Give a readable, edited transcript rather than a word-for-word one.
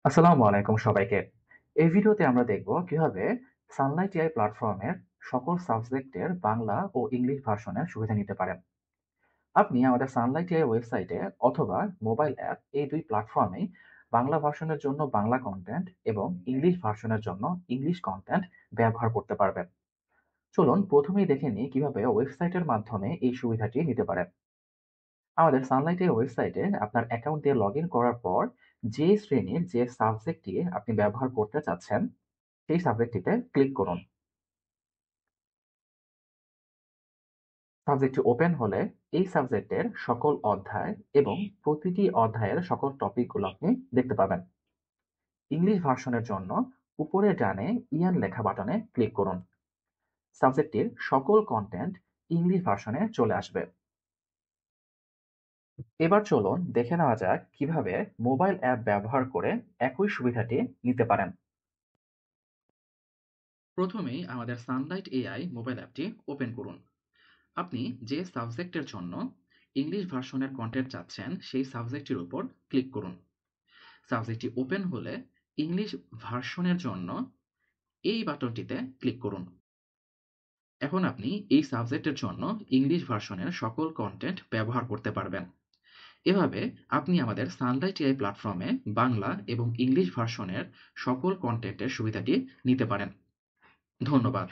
আসসালামু আলাইকুম সবাইকে। এই ভিডিওতে আমরা দেখব কিভাবে সানলাইট এআই প্ল্যাটফর্মের সকল সাবজেক্টের বাংলা ও ইংলিশ ভার্সনের সুবিধা নিতে পারেন। আপনি আমাদের সানলাইট এআই ওয়েবসাইটে অথবা মোবাইল অ্যাপ এই দুই প্ল্যাটফর্মেই বাংলা ভার্সনের জন্য বাংলা কন্টেন্ট এবং ইংলিশ ভার্সনের জন্য ইংলিশ কন্টেন্ট ব্যবহার করতে পারবেন। চলুন প্রথমেই দেখে নিই কিভাবে ওয়েবসাইটের মাধ্যমে এই সুবিধাটি নিতে পারেন। আমাদের সানলাইট এর ওয়েবসাইটে আপনার অ্যাকাউন্ট দিয়ে লগইন করার পর যে শ্রেণীর যে সাবজেক্টটি আপনি ব্যবহার করতে চাচ্ছেন সেই সাবজেক্টটিতে ক্লিক করুন। সাবজেক্টটি ওপেন হলে এই সাবজেক্টের সকল অধ্যায় এবং প্রতিটি অধ্যায়ের সকল টপিকগুলো আপনি দেখতে পাবেন। ইংলিশ ভার্সনের জন্য উপরে ডানে ইয়ান লেখা বাটনে ক্লিক করুন। সাবজেক্টটির সকল কন্টেন্ট ইংলিশ ভার্সনে চলে আসবে। এবার চলুন দেখে নেওয়া যাক কিভাবে মোবাইল অ্যাপ ব্যবহার করে একই সুবিধাটি নিতে পারেন। প্রথমেই আমাদের সানলাইট এআই মোবাইল অ্যাপটি ওপেন করুন। আপনি যে সাবজেক্টের জন্য ইংলিশ ভার্সনের কন্টেন্ট চাচ্ছেন সেই সাবজেক্টটির উপর ক্লিক করুন। সাবজেক্টটি ওপেন হলে ইংলিশ ভার্সনের জন্য এই বাটনটিতে ক্লিক করুন। এখন আপনি এই সাবজেক্টের জন্য ইংলিশ ভার্সনের সকল কন্টেন্ট ব্যবহার করতে পারবেন। এভাবে আপনি আমাদের সানলাইট এআই প্ল্যাটফর্মে বাংলা এবং ইংলিশ ভার্সনের সকল কন্টেন্টের সুবিধাটি নিতে পারেন। ধন্যবাদ।